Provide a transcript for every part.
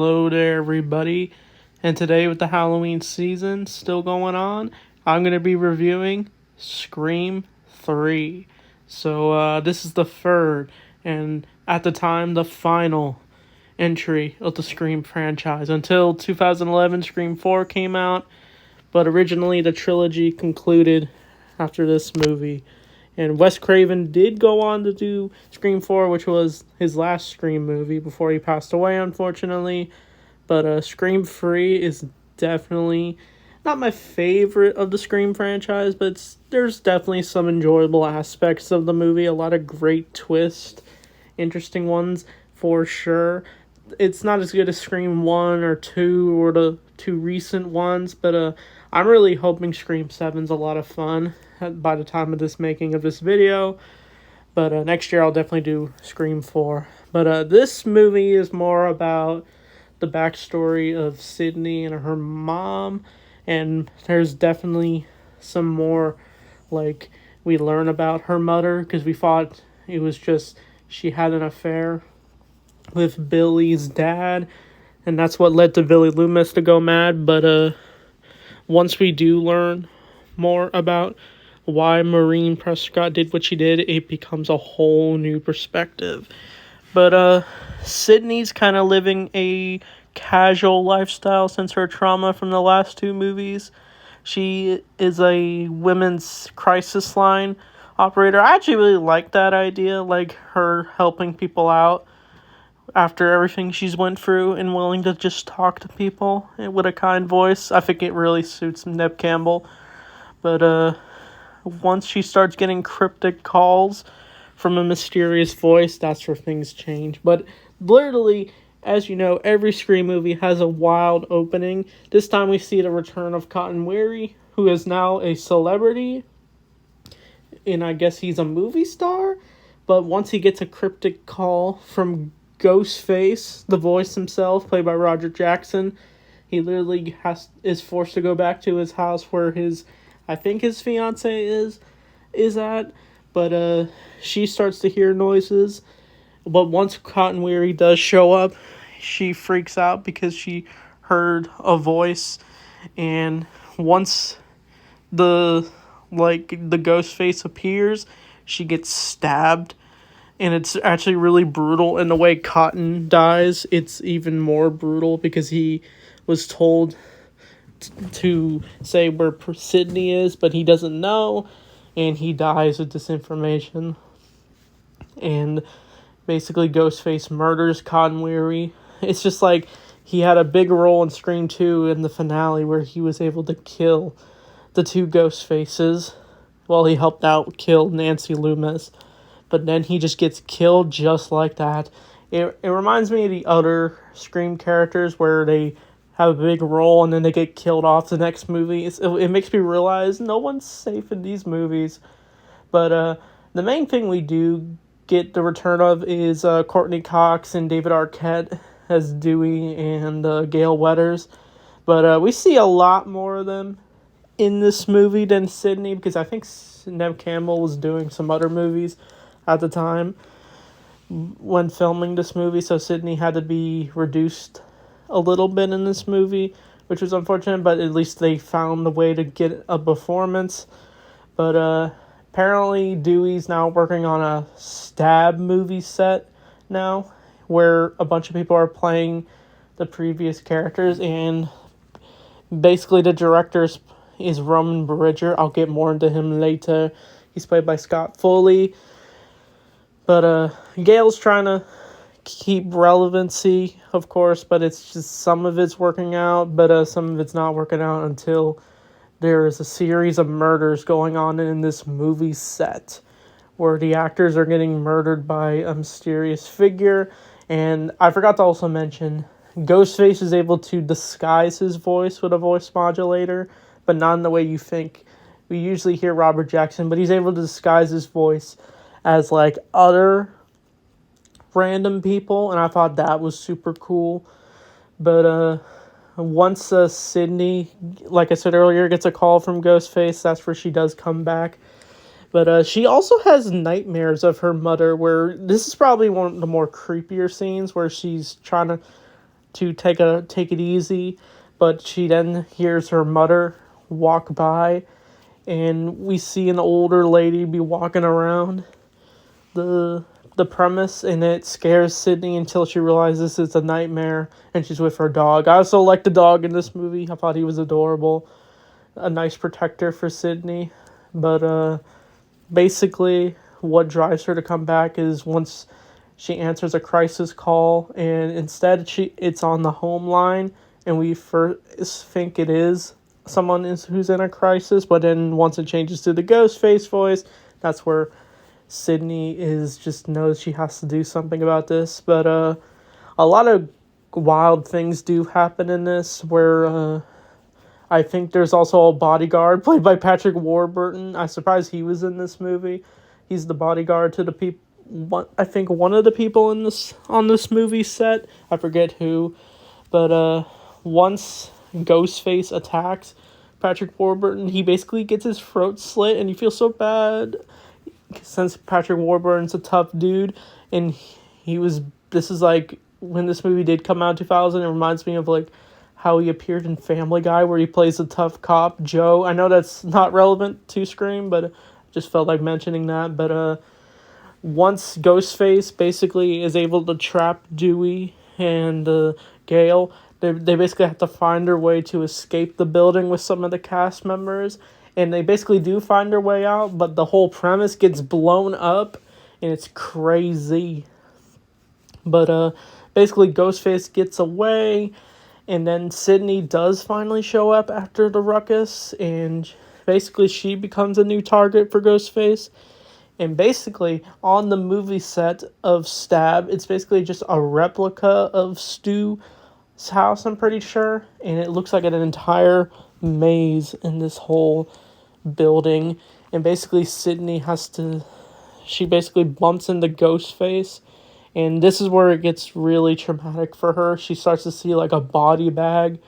Hello there, everybody. And today, with the Halloween season still going on, I'm going to be reviewing Scream 3. So, this is the third, and at the time, the final entry of the Scream franchise. Until 2011, Scream 4 came out, but originally the trilogy concluded after this movie. And Wes Craven did go on to do Scream 4, which was his last Scream movie before he passed away, unfortunately. But Scream 3 is definitely not my favorite of the Scream franchise, but there's definitely some enjoyable aspects of the movie. A lot of great twists, interesting ones for sure. It's not as good as Scream 1 or 2 or the two recent ones, but I'm really hoping Scream 7's a lot of fun by the time of this making of this video. But next year I'll definitely do Scream 4. But this movie is more about the backstory of Sydney and her mom, and there's definitely some more, like, we learn about her mother, because we thought it was just she had an affair with Billy's dad, and that's what led to Billy Loomis to go mad. But once we do learn more about why Maureen Prescott did what she did, it becomes a whole new perspective. But Sydney's kind of living a casual lifestyle since her trauma from the last two movies. She is a women's crisis line operator. I actually really like that idea, like her helping people out after everything she's went through and willing to just talk to people with a kind voice. I think it really suits Neve Campbell. But once she starts getting cryptic calls from a mysterious voice, that's where things change. But literally, as you know, every Scream movie has a wild opening. This time we see the return of Cotton Weary, who is now a celebrity, and I guess he's a movie star. But once he gets a cryptic call from Ghostface, the voice himself, played by Roger Jackson, he literally is forced to go back to his house where I think his fiance is at. But she starts to hear noises. But once Cotton Weary does show up, she freaks out because she heard a voice. And once the ghost face appears, she gets stabbed. And it's actually really brutal. And the way Cotton dies, it's even more brutal because he was told to say where Sydney is, but he doesn't know. And he dies with this information. And basically Ghostface murders Cotton Weary. It's just like he had a big role in Scream 2 in the finale where he was able to kill the two Ghostfaces. Well, he helped out kill Nancy Loomis. But then he just gets killed just like that. It reminds me of the other Scream characters where they have a big role and then they get killed off the next movie. It makes me realize no one's safe in these movies. But the main thing we do get the return of is Courtney Cox and David Arquette as Dewey and Gail Weathers. But we see a lot more of them in this movie than Sydney, because I think Neve Campbell was doing some other movies at the time when filming this movie, so Sydney had to be reduced a little bit in this movie, which was unfortunate, but at least they found a way to get a performance. But apparently Dewey's now working on a Stab movie set now, where a bunch of people are playing the previous characters, and basically the director is Roman Bridger. I'll get more into him later. He's played by Scott Foley. But Gail's trying to keep relevancy, of course, but it's just some of it's working out, but some of it's not working out until there is a series of murders going on in this movie set where the actors are getting murdered by a mysterious figure. And I forgot to also mention, Ghostface is able to disguise his voice with a voice modulator, but not in the way you think. We usually hear Robert Jackson, but he's able to disguise his voice as like other random people, and I thought that was super cool. But once Sydney, like I said earlier, gets a call from Ghostface, that's where she does come back. But she also has nightmares of her mother, where this is probably one of the more creepier scenes, where she's trying to to take it easy, but she then hears her mother walk by, and we see an older lady be walking around the premise, and it scares Sydney until she realizes it's a nightmare, and she's with her dog. I also like the dog in this movie. I thought he was adorable, a nice protector for Sydney. But basically, what drives her to come back is once she answers a crisis call, and instead it's on the home line, and we first think it is someone who's in a crisis, but then once it changes to the Ghostface voice, that's where Sydney just knows she has to do something about this. But a lot of wild things do happen in this, where I think there's also a bodyguard played by Patrick Warburton. I'm surprised he was in this movie. He's the bodyguard to the people. I think one of the people on this movie set. I forget who, but once Ghostface attacks Patrick Warburton, he basically gets his throat slit, and you feel so bad since Patrick Warburton's a tough dude, and this is like when this movie did come out in 2000. It reminds me of like how he appeared in Family Guy, where he plays a tough cop, Joe. I know that's not relevant to Scream, but just felt like mentioning that. But once Ghostface basically is able to trap Dewey and Gale, they basically have to find their way to escape the building with some of the cast members. And they basically do find their way out, but the whole premise gets blown up, and it's crazy. But basically Ghostface gets away, and then Sydney does finally show up after the ruckus, and basically she becomes a new target for Ghostface. And basically, on the movie set of Stab, it's basically just a replica of Stu's house, I'm pretty sure. And it looks like an entire maze in this whole building. And basically, she basically bumps into Ghostface. And this is where it gets really traumatic for her. She starts to see like a body bag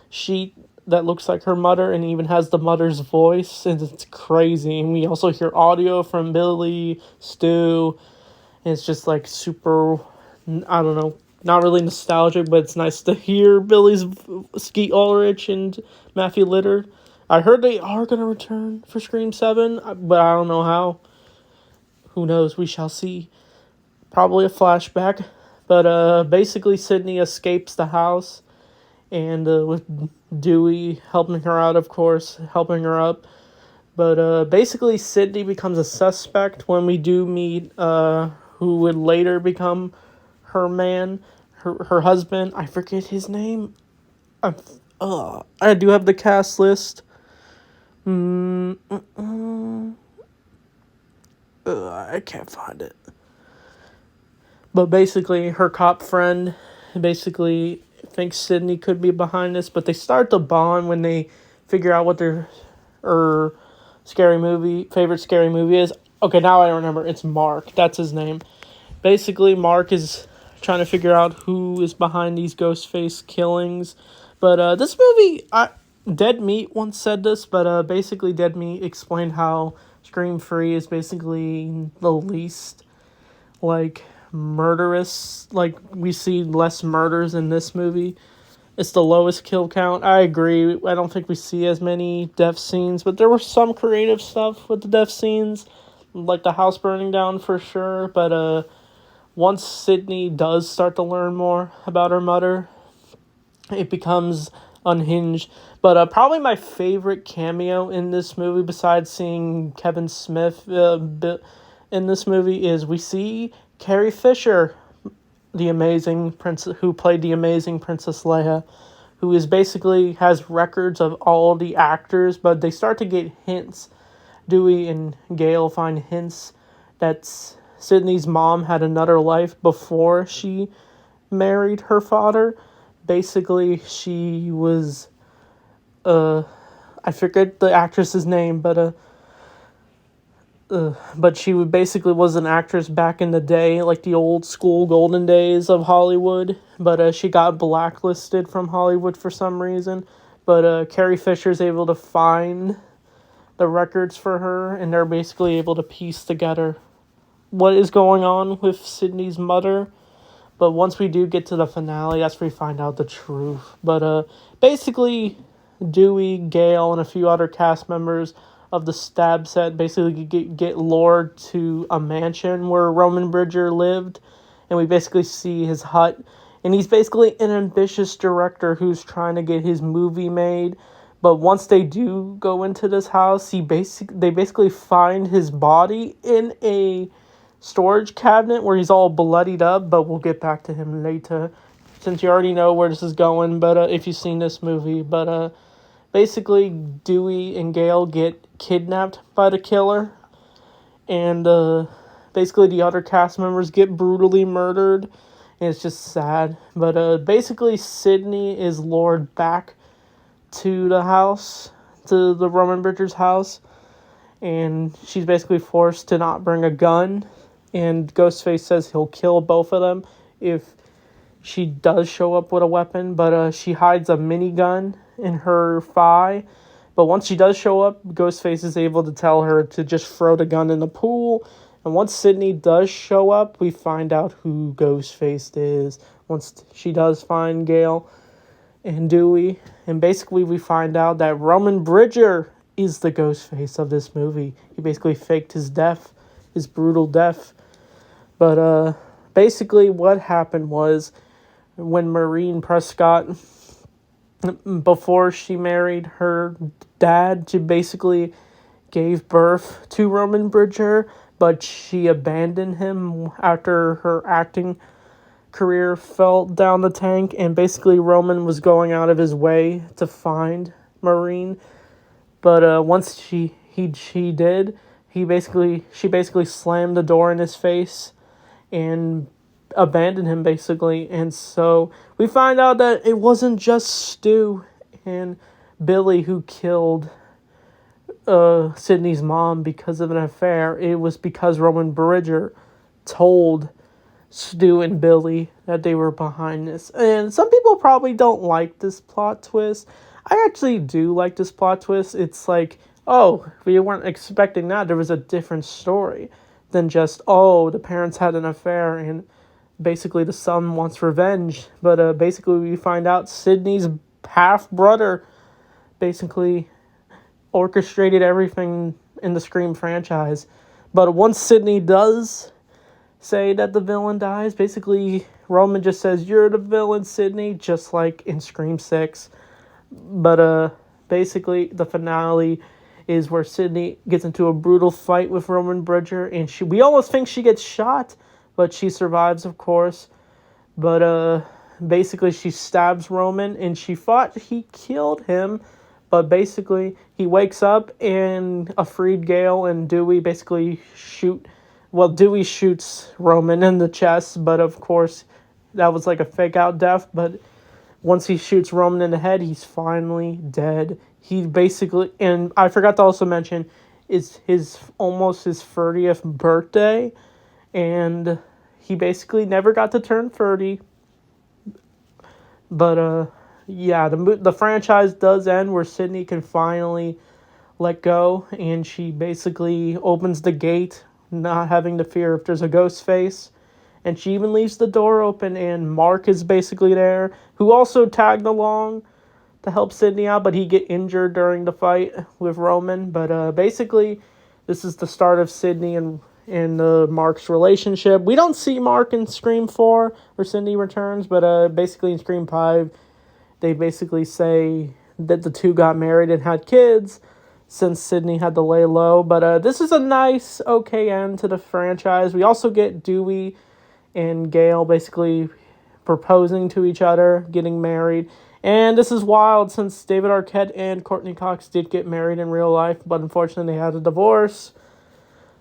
sheet that looks like her mother, and even has the mother's voice, and it's crazy. And we also hear audio from Billy, Stu, and it's just like super, I don't know, not really nostalgic, but it's nice to hear Billy's Skeet Ulrich and Matthew Litter. I heard they are going to return for Scream 7, but I don't know how. Who knows? We shall see. Probably a flashback. But basically Sydney escapes the house, and with Dewey helping her out, of course, helping her up. But basically Sydney becomes a suspect when we do meet who would later become her man, her husband. I forget his name. I do have the cast list. I can't find it. But basically her cop friend basically thinks Sydney could be behind this, but they start to bond when they figure out what their favorite scary movie is. Okay, now I remember. It's Mark. That's his name. Basically, Mark is trying to figure out who is behind these Ghostface killings. But this movie, Dead Meat once said this, but basically Dead Meat explained how Scream 3 is basically the least, like, murderous. Like, we see less murders in this movie. It's the lowest kill count. I agree. I don't think we see as many death scenes, but there was some creative stuff with the death scenes, like the house burning down for sure. But once Sydney does start to learn more about her mother, it becomes unhinged. But probably my favorite cameo in this movie, besides seeing Kevin Smith in this movie, is we see Carrie Fisher, the amazing princess, who played the amazing Princess Leia, who is basically has records of all the actors, but they start to get hints. Dewey and Gale find hints that Sydney's mom had another life before she married her father. Basically, she was, I forget the actress's name, but she basically was an actress back in the day, like the old school golden days of Hollywood. But she got blacklisted from Hollywood for some reason. But Carrie Fisher's able to find the records for her, and they're basically able to piece together what is going on with Sydney's mother. But once we do get to the finale, that's where we find out the truth. But basically, Dewey, Gale, and a few other cast members of the stab set basically get lured to a mansion where Roman Bridger lived, and we basically see his hut. And he's basically an ambitious director who's trying to get his movie made. But once they do go into this house, they basically find his body in a storage cabinet where he's all bloodied up. But we'll get back to him later, since you already know where this is going. But if you've seen this movie, basically Dewey and Gale get kidnapped by the killer, and basically the other cast members get brutally murdered. And it's just sad. But basically Sydney is lured back to the house, to the Roman Bridger's house, and she's basically forced to not bring a gun, and Ghostface says he'll kill both of them if she does show up with a weapon. But she hides a minigun in her thigh. But once she does show up, Ghostface is able to tell her to just throw the gun in the pool. And once Sydney does show up, we find out who Ghostface is. Once she does find Gale and Dewey. And basically we find out that Roman Bridger is the Ghostface of this movie. He basically faked his death, his brutal death. But basically what happened was, when Maureen Prescott, before she married her dad, she basically gave birth to Roman Bridger, but she abandoned him after her acting career fell down the tank, and basically Roman was going out of his way to find Maureen. But once she did, she basically slammed the door in his face and abandoned him, basically. And so we find out that it wasn't just Stu and Billy who killed Sydney's mom because of an affair. It was because Roman Bridger told Stu and Billy that they were behind this. And some people probably don't like this plot twist. I actually do like this plot twist. It's like, oh, we weren't expecting that. There was a different story than just, oh, the parents had an affair and basically the son wants revenge. But basically we find out Sydney's half-brother basically orchestrated everything in the Scream franchise. But once Sydney does say that the villain dies, basically Roman just says, "You're the villain, Sydney," just like in Scream 6. But basically the finale is where Sydney gets into a brutal fight with Roman Bridger, and we almost think she gets shot, but she survives, of course. But basically she stabs Roman, and she thought he killed him, but basically he wakes up and a freed Gale and Dewey basically shoot. Well, Dewey shoots Roman in the chest, but of course that was like a fake out death. But once he shoots Roman in the head, he's finally dead. He basically, and I forgot to also mention, it's almost his 30th birthday, and he basically never got to turn 30. But yeah, the franchise does end where Sydney can finally let go, and she basically opens the gate, not having to fear if there's a ghost face. And she even leaves the door open, and Mark is basically there, who also tagged along to help Sydney out, but he get injured during the fight with Roman. But basically, this is the start of Sydney and Mark's relationship. We don't see Mark in Scream 4 where Sydney returns, but basically in Scream 5, they basically say that the two got married and had kids, since Sydney had to lay low. But this is a nice, okay end to the franchise. We also get Dewey and Gale basically proposing to each other, getting married. And this is wild, since David Arquette and Courtney Cox did get married in real life, but unfortunately they had a divorce.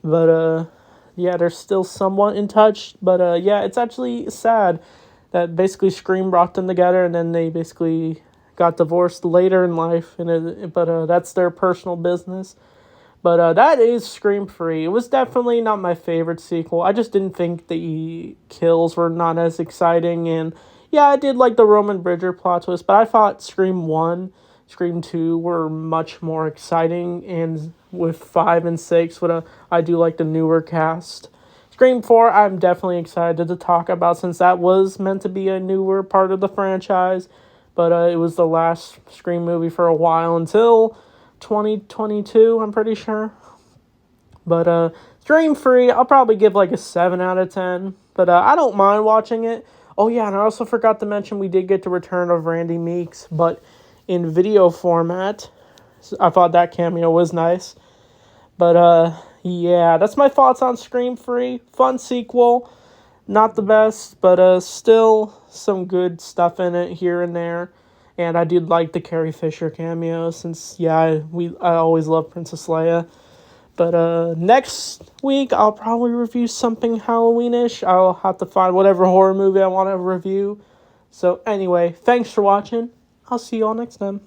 But yeah, they're still somewhat in touch. But yeah, it's actually sad that basically Scream brought them together, and then they basically got divorced later in life. But that's their personal business. But that is Scream 3. It was definitely not my favorite sequel. I just didn't think the kills were not as exciting. And yeah, I did like the Roman Bridger plot twist, but I thought Scream 1, Scream 2 were much more exciting. And with 5 and 6, I do like the newer cast. Scream 4, I'm definitely excited to talk about since that was meant to be a newer part of the franchise. But it was the last Scream movie for a while until 2022, I'm pretty sure. But Scream 3, I'll probably give like a 7 out of 10. But I don't mind watching it. Oh yeah, and I also forgot to mention we did get the return of Randy Meeks, but in video format. So I thought that cameo was nice. But yeah, that's my thoughts on Scream 3. Fun sequel. Not the best, but still some good stuff in it here and there. And I did like the Carrie Fisher cameo since, yeah, I always love Princess Leia. But next week, I'll probably review something Halloweenish. I'll have to find whatever horror movie I want to review. So anyway, thanks for watching. I'll see you all next time.